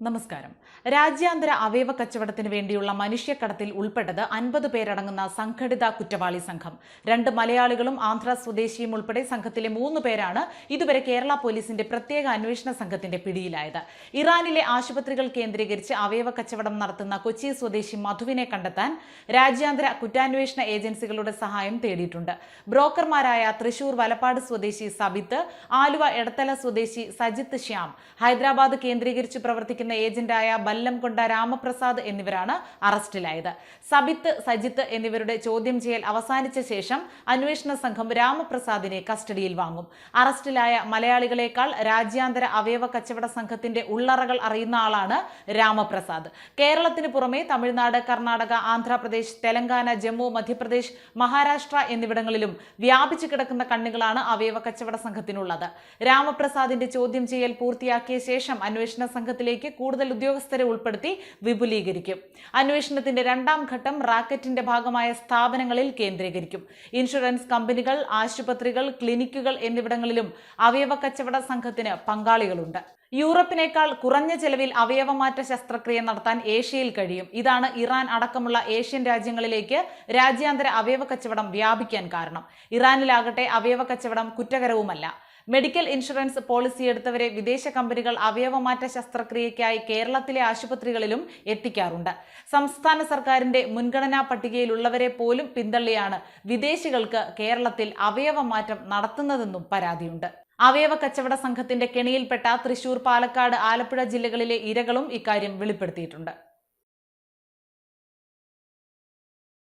നമസ്കാരം. രാജ്യാന്തര അവയവ കച്ചവടത്തിന് വേണ്ടിയുള്ള മനുഷ്യക്കടത്തിൽ ഉൾപ്പെട്ടത് 50 പേരടങ്ങുന്ന സംഘടിത കുറ്റവാളി സംഘം. 2 മലയാളികളും ആന്ധ്ര സ്വദേശിയും ഉൾപ്പെടെ സംഘത്തിലെ 3 പേരാണ് ഇതുവരെ കേരള പോലീസിന്റെ പ്രത്യേക അന്വേഷണ സംഘത്തിന്റെ പിടിയിലായത്. ഇറാനിലെ ആശുപത്രികൾ കേന്ദ്രീകരിച്ച് അവയവ കച്ചവടം നടത്തുന്ന കൊച്ചി സ്വദേശി മധുവിനെ കണ്ടെത്താൻ രാജ്യാന്തര കുറ്റാന്വേഷണ ഏജൻസികളുടെ സഹായം തേടിയിട്ടുണ്ട്. ബ്രോക്കർമാരായ തൃശൂർ വലപ്പാട് സ്വദേശി സബിത്ത്, ആലുവ എടത്തല സ്വദേശി സജിത്ത് ശ്യാം, ഹൈദരാബാദ് കേന്ദ്രീകരിച്ച് പ്രവർത്തിക്കുന്ന ഏജന്റായ ബല്ലംകൊണ്ട രാമപ്രസാദ് എന്നിവരാണ് അറസ്റ്റിലായത്. സബിത്ത്, സജിത്ത് എന്നിവരുടെ ചോദ്യം ചെയ്യൽ അവസാനിച്ച ശേഷം അന്വേഷണ സംഘം രാമപ്രസാദിനെ കസ്റ്റഡിയിൽ വാങ്ങും. അറസ്റ്റിലായ മലയാളികളെക്കാൾ രാജ്യാന്തര അവയവ കച്ചവട സംഘത്തിന്റെ ഉള്ളറകൾ അറിയുന്ന ആളാണ് രാമപ്രസാദ്. കേരളത്തിന് പുറമെ തമിഴ്നാട്, കർണാടക, ആന്ധ്രാപ്രദേശ്, തെലങ്കാന, ജമ്മു, മധ്യപ്രദേശ്, മഹാരാഷ്ട്ര എന്നിവിടങ്ങളിലും വ്യാപിച്ചു കിടക്കുന്ന കണ്ണികളാണ് അവയവ കച്ചവട സംഘത്തിനുള്ളത്. രാമപ്രസാദിന്റെ ചോദ്യം ചെയ്യൽ പൂർത്തിയാക്കിയ ശേഷം അന്വേഷണ സംഘത്തിലേക്ക് കൂടുതൽ ഉദ്യോഗസ്ഥരെ ഉൾപ്പെടുത്തി വിപുലീകരിക്കും. അന്വേഷണത്തിന്റെ 2ാം ഘട്ടം റാക്കറ്റിന്റെ ഭാഗമായ സ്ഥാപനങ്ങളിൽ കേന്ദ്രീകരിക്കും. ഇൻഷുറൻസ് കമ്പനികൾ, ആശുപത്രികൾ, ക്ലിനിക്കുകൾ എന്നിവിടങ്ങളിലും അവയവ കച്ചവട സംഘത്തിന് പങ്കാളികളുണ്ട്. യൂറോപ്പിനേക്കാൾ കുറഞ്ഞ ചെലവിൽ അവയവമാറ്റ ശസ്ത്രക്രിയ നടത്താൻ ഏഷ്യയിൽ കഴിയും. ഇതാണ് ഇറാൻ അടക്കമുള്ള ഏഷ്യൻ രാജ്യങ്ങളിലേക്ക് രാജ്യാന്തര അവയവ കച്ചവടം വ്യാപിക്കാൻ കാരണം. ഇറാനിലാകട്ടെ അവയവ കച്ചവടം കുറ്റകരവുമല്ല. മെഡിക്കൽ ഇൻഷുറൻസ് പോളിസി എടുത്തവരെ വിദേശ കമ്പനികൾ അവയവമാറ്റ ശസ്ത്രക്രിയയ്ക്കായി കേരളത്തിലെ ആശുപത്രികളിലും എത്തിക്കാറുണ്ട്. സംസ്ഥാന സർക്കാരിന്റെ മുൻഗണനാ പട്ടികയിലുള്ളവരെ പോലും പിന്തള്ളിയാണ് വിദേശികൾക്ക് കേരളത്തിൽ അവയവമാറ്റം നടത്തുന്നതെന്നും പരാതിയുണ്ട്. അവയവ കച്ചവട സംഘത്തിന്റെ കെണിയിൽപ്പെട്ട തൃശൂർ, പാലക്കാട്, ആലപ്പുഴ ജില്ലകളിലെ ഇരകളും ഇക്കാര്യം വെളിപ്പെടുത്തിയിട്ടുണ്ട്.